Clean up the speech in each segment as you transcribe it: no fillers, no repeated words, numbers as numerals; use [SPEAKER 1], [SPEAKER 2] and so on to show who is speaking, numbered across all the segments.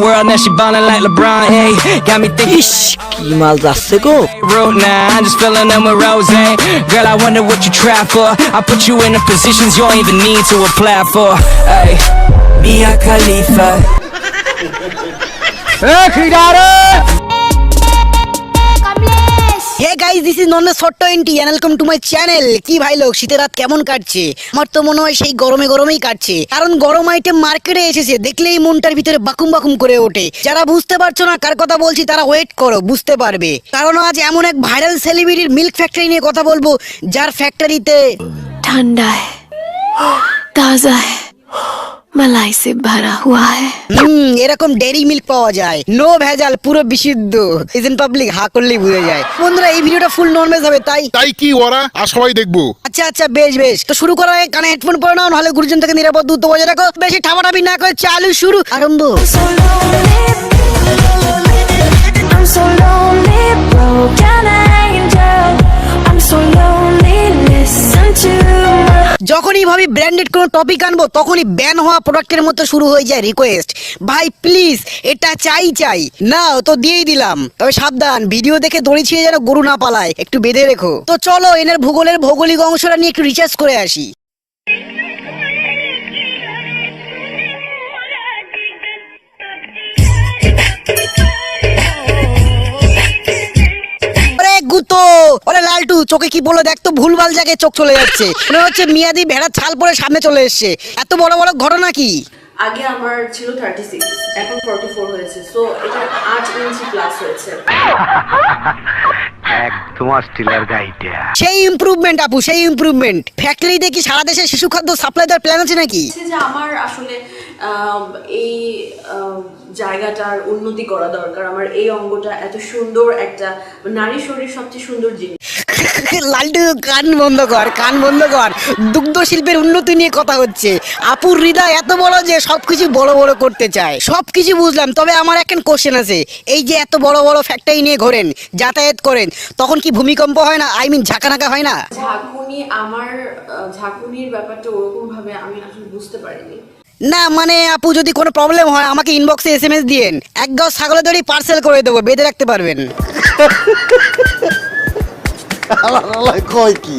[SPEAKER 1] World now she ballin' like LeBron, hey. Got me thinking,
[SPEAKER 2] কি মাল যাচ্ছে গো।
[SPEAKER 1] road now, I'm just filling them with rose. Girl, I wonder what you try for. I put you in the positions you don't even need to apply for. Hey, Mia Khalifa.
[SPEAKER 2] Hey guys, this is Nonne Sotto NT and welcome to my channel. কি ভাই লোক, শীতের রাত কেমন কাটছে? আমার তো মনে হয় সেই গরমেই কাটছে, কারণ গরম আইটেম মার্কেটে এসেছে, দেখলেই মনটার ভিতরে বাকুম বাকুম করে ওঠে। যারা বুঝতে পারছো না কার কথা বলছি তারা ওয়েট করো, বুঝতে পারবে। কারণ আজ এমন এক ভাইরাল সেলিব্রিটির মিল্ক ফ্যাক্টরি নিয়ে কথা বলবো, যার ফ্যাক্টরিতে
[SPEAKER 3] ठंडा है, ताजा है, मलाई से भरा हुआ है।
[SPEAKER 2] এরকম ডেরি মিল্ক পাওয়া যায়, নো ভেজাল, পুরো বিশুদ্ধ। ইজেন পাবলিক হা করলেই বুঝে যায়। বন্ধুরা, এই ভিডিওটা ফুল নরমাল হবে, তাই
[SPEAKER 4] কি ওরা আর সবাই দেখবো।
[SPEAKER 2] আচ্ছা বেশ তো শুরু করার আগে কানে হেডফোন পরে নাও, নাহলে গুরুজন থেকে নিরাপদ দূরত্ব বজায় রাখো। বেশি ঠাপাঠাপি না করে চালু শুরু আরম্ভ।
[SPEAKER 3] I'm so lonely, broken angel. I'm so lonely, listen to
[SPEAKER 2] যখনই ভাবি ব্র্যান্ডেড কোনো টপিক আনবো, তখনই ব্যান হওয়া প্রোডাক্টের মতো শুরু হয়ে যায় রিকোয়েস্ট। ভাই প্লিজ এটা চাই নাও, তো দিয়েই দিলাম। তবে সাবধান, ভিডিও দেখে দড়ি ছিঁড়ে যেন গরু না পালায়, একটু বেঁধে রেখো। তো চলো এনের ভূগোলের ভৌগোলিক অংশটা নিয়ে একটু রিসার্চ করে আসি। গুতো, ওরে লালটু, চোখে কি বলো দেখ তো, ভুলভাল জায়গায় চোখ চলে যাচ্ছে, মনে হচ্ছে মিয়াদি ভেড়ার ছাল পরে সামনে চলে এসছে। এত বড় বড় ঘটনা কি?
[SPEAKER 5] আগে আমার ছিল 36, এখন 44 হয়েছে। সো এটা 8 ইঞ্চি প্লাস হয়েছে।
[SPEAKER 6] একদম স্টিলার গাইডা।
[SPEAKER 2] সেই ইমপ্রুভমেন্ট আপু, সেই ইমপ্রুভমেন্ট। ফ্যাক্টরিতে কি সারা দেশে শিশু খাদ্য সাপ্লাই দেওয়ার প্ল্যান আছে নাকি?
[SPEAKER 5] যে আমার আসলে এই জায়গাটার উন্নতি করা দরকার। আমার এই অঙ্গটা এত সুন্দর, একটা নারী শরীর সবচেয়ে সুন্দর জিনিস।
[SPEAKER 2] লালটু কান বন্ধ কর। দুগ্ধ শিল্পের উন্নতি নিয়ে কথা হচ্ছে। আপুর হৃদয় এত বড় যে সবকিছু বড় বড় করতে চায়। সবকিছু বুঝলাম, তবে আমার একটা কোশ্চেন আছে। এই যে এত বড় বড় ফ্যাক্টরি নিয়ে ঘোরেন, যাতায়াত করেন, তখন কি ভূমিকম্প হয় না? আই মিন ঝাঁকানাকা হয় না?
[SPEAKER 5] ঝাঁকুনির ব্যাপারটা ওরকম ভাবে আমি আসলে বুঝতে পারিনি।
[SPEAKER 2] না মানে আপু, যদি কোনো প্রবলেম হয় আমাকে ইনবক্সে SMS দিয়েন, এক গাও ছাগলের দড়ি পার্সেল করে দেবো, বেঁধে রাখতে পারবেন।
[SPEAKER 4] কয় কি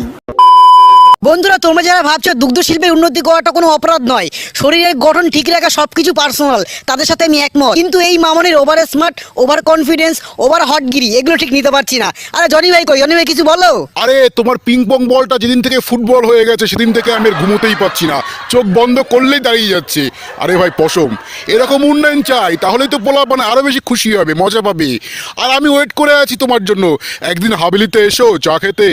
[SPEAKER 2] বন্ধুরা, তোমরা যারা ভাবছো দুগ্ধ শিল্পের উন্নতি করাটা কোনো অপরাধ নয়, শরীরের গঠন ঠিক রাখা সবকিছু পার্সোনাল, তাদের সাথে আমি একমত। কিন্তু এই মামনির over smart, over confidence, over হটগিরি, এগুলো ঠিক নিতে পারছি না। আরে জনি ভাই কই? জনি ভাই কিছু বলো।
[SPEAKER 4] আরে তোমার পিং পং বলটা যেদিন থেকে ফুটবল হয়ে গেছে, সেদিন থেকে আমি আর ঘুমোতেই পাচ্ছি না, চোখ বন্ধ করলেই দাঁড়িয়ে যাচ্ছে। আরে ভাই পশম, এরকম উন্নয়ন চাই, তাহলেই তো পোলা মানে আরো বেশি খুশি হবে, মজা পাবে। আর আমি ওয়েট করে আছি তোমার জন্য, একদিন হাবেলিতে এসো চা খেতে।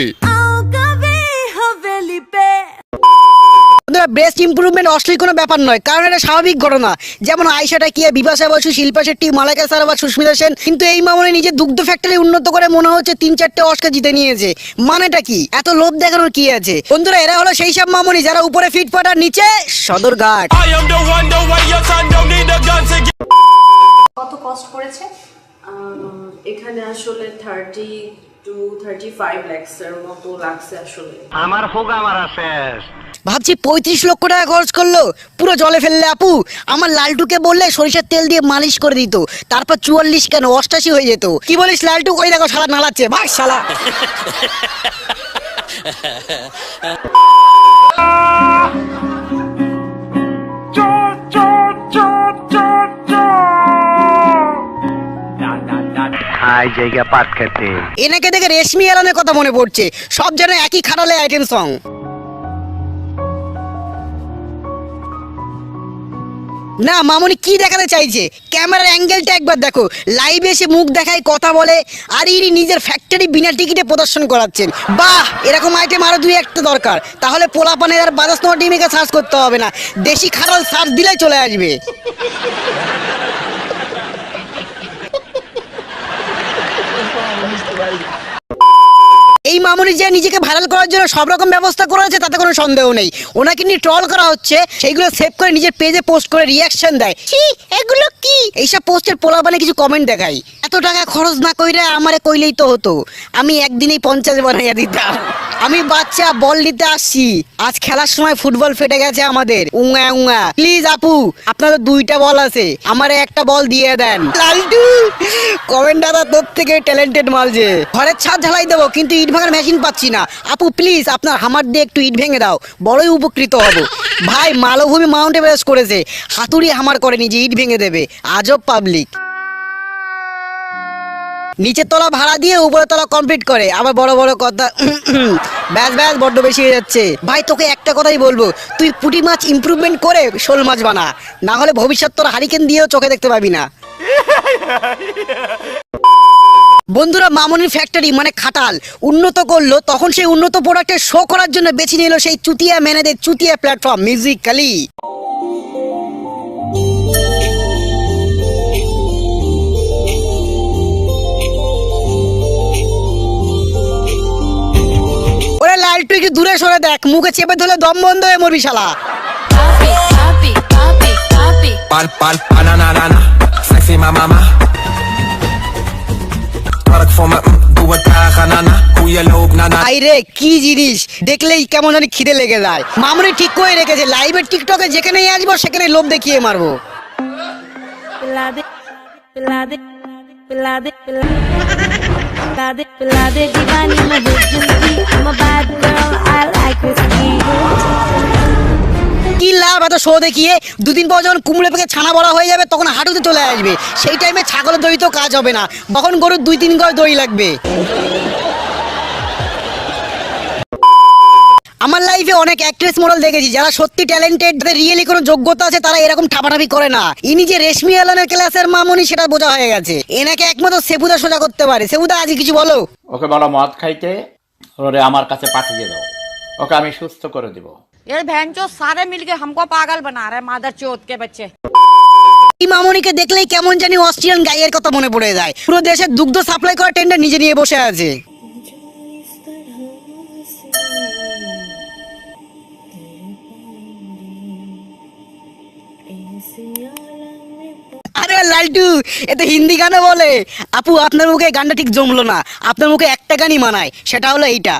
[SPEAKER 2] ব্রেস্ট ইমপ্রুভমেন্ট অশ্লীল কোনো ব্যাপার নয়, কারণ এটা স্বাভাবিক ঘটনা। যেমন আয়েশা টাকিয়া, বিপাশা বসু, শিল্পা শেট্টি, মালাইকা সারাওয়াত, সুস্মিতা সেন। কিন্তু এই মামনি নিজের দুগ্ধ ফ্যাক্টরি উন্নত করে মনে হচ্ছে 3-4টে অস্কার জিতে নিয়েছে। মানেটা কি? এত লোভ দেখানোর কি আছে? বন্ধুরা, এরা হলো সেই সব মামনি যারা উপরে ফিটফাট আর নিচে সদরঘাট।
[SPEAKER 5] কত কস্ট পড়েছে? এখানে আসলে 30 to 35 lakhs এর মতো লাগছে আসলে।
[SPEAKER 6] আমার হোগা মারা শেষ।
[SPEAKER 2] ভাবছি 35 লক্ষ টাকা খরচ করলো, পুরো জলে ফেললে। আপু, আমার লালটুকে বললে সরিষার তেল দিয়ে মালিশ করে দিত, তারপর 44 কেন 88 হয়ে যেত। কি বলিস লালটু? ওই দেখো শালা নালাচ্ছে, ভাই শালা।
[SPEAKER 6] জায়গা পাট খেতে
[SPEAKER 2] এনেকে দেখে রেশমি এলানের কথা মনে পড়ছে, সব যেন একই খাটালে আইটেম সং। না মামনি কি দেখাতে চাইছে? ক্যামেরার অ্যাঙ্গেলটা একবার দেখো। লাইভে এসে মুখ দেখায়, কথা বলে, আর ইনি নিজের ফ্যাক্টরি বিনা টিকিটে প্রদর্শন করাচ্ছেন। বাহ, এরকম আইটেম আরো 2-1টা দরকার, তাহলে পোলাপানের আর বাজাজ নোয়া টিমিকে সার্চ করতে হবে না, দেশি খাটাল সার্চ দিলেই চলে আসবে। এই মামনি যে নিজেকে ভাইরাল করার জন্য সব রকম ব্যবস্থা করেছে, তাতে কোনো সন্দেহ নেই। ওনাকে নিয়ে ট্রল করা হচ্ছে, সেইগুলো সেভ করে নিজের পেজে পোস্ট করে রিয়াকশন দেয়। এগুলো কি? এইসব পোস্টের পোলাপানে কিছু কমেন্ট দেখাই। এত টাকা খরচ না কইরা আমারে কইলেই তো হতো, আমি একদিনেই 50 বানাইয়া দিতাম। আমি বাচ্চা বল নিতে আসছি। আজ খেলার সময় ফুটবল ফেটে গেছে আমাদের। উঙা উঙা প্লিজ আপু, আপনার তো 2টা বল আছে, আমারে একটা বল দিয়ে দেন। লালটু কমেন্ট দাদা তোর থেকে ট্যালেন্টেড মাল যে। ঘরের ছাদ ঢালাই দেবো কিন্তু ইট ভাঙার মেশিন পাচ্ছি না। আপু প্লিজ আপনার হামার দিয়ে একটু ইট ভেঙে দাও, বড়ই উপকৃত হব। ভাই মালভূমি মাউন্ট এভারেস্ট করেছে, হাতুড়ি হামার করেনি যে ইট ভেঙে দেবে। আজব পাবলিক। নিচের তলা ভাড়া দিয়ে উপরের তলা কমপ্লিট করে, আবার বড় বড় কথা। ব্যাস ব্যাস বড্ড বেশি হয়ে যাচ্ছে। ভাই তোকে একটা কথাই বলবো, তুই পুঁটি মাছ ইমপ্রুভমেন্ট করে শোল মাছ বানা, না হলে ভবিষ্যৎ তোর হারিকেন দিয়েও চোখে দেখতে পাবি না। বন্ধুরা মামনির ফ্যাক্টরি মানে খাটাল উন্নত করলো, তখন সেই উন্নত প্রোডাক্টের শো করার জন্য বেছে নিল সেই চুতিয়া ম্যানেদের চুতিয়া প্ল্যাটফর্ম মিউজিক্যালি। ওরে লালটু একটু দূরে সরে দেখ, মুখে চেপে ধরলে দম বন্ধ হয়ে মরবি শালা।
[SPEAKER 1] Pal pal banana sexy mama Tarak for my do a tahanana who you love nana
[SPEAKER 2] আইরে কি জিনিস দেখলেই কেমন জানি খিদে লেগে যায়। মামুনি ঠিক করে রেখেছে, লাইভে টিকটকে যেখানেই আসবো সেখানে লোভ দেখিয়ে মারবো।
[SPEAKER 7] पिला दे पिला दे पिला दे पिला दे पिला दे दीवानी मैं हूँ जिंदगी I'm a bad girl I like whiskey
[SPEAKER 2] কি লাভ এত শো দেখিয়ে? 2 দিন পর যখন কুমড়ে পেকে ছানা বড়া হয়ে যাবে তখন হাঁটুতে চলে আসবে, সেই টাইমে ছাগলের দই তো কাজ হবে না, তখন গরুর 2-3 গড় দই লাগবে। আমার লাইফে অনেক অ্যাক্ট্রেস মডেল দেখেছি যারা সত্যি ট্যালেন্টেড, যাদের রিয়েলি কোনো যোগ্যতা আছে, তারা এরকম ঠাপাঠাপি করে না। ইনি যে রেশমি আলনের ক্লাসের মামুনি সেটা বোঝা হয়ে গেছে। এনাকে একমাত্র সেবুদা সোজা করতে পারে। সেবুদা আজ কিছু বলো।
[SPEAKER 8] ওকে বলো মদ খাইতে, ওরে আমার কাছে পাঠিয়ে দাও, ওকে আমি সুস্থ করে দিব।
[SPEAKER 9] ये भैंचो सारे मिलके हमको पागल बना रहे मादर चौथ के बच्चे।
[SPEAKER 2] এই মামুনিকে দেখলেই কেমন জানি অস্ট্রেলিয়ান গাইয়ের কথা মনে পড়ে যায়। পুরো দেশে দুগ্ধ সাপ্লাই করা টেন্ডার নিজে নিয়ে বসে আছে। আরে লালটু এ তো হিন্দি গানে বলে। আপু আপনার মুখে গানটা ঠিক জমলো না, আপনার মুখে একটা গানই মানায়, সেটা হলো এইটা।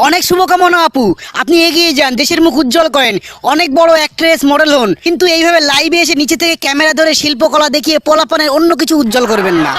[SPEAKER 2] অনেক শুভকামনা আপু, আপনি এগিয়ে যান, দেশের মুখ উজ্জ্বল করেন, অনেক বড় অ্যাক্ট্রেস মডেল হন, কিন্তু এইভাবে লাইভে এসে নিচে থেকে ক্যামেরা ধরে শিল্পকলা দেখিয়ে পোলাপানের অন্য কিছু উজ্জ্বল করবেন না।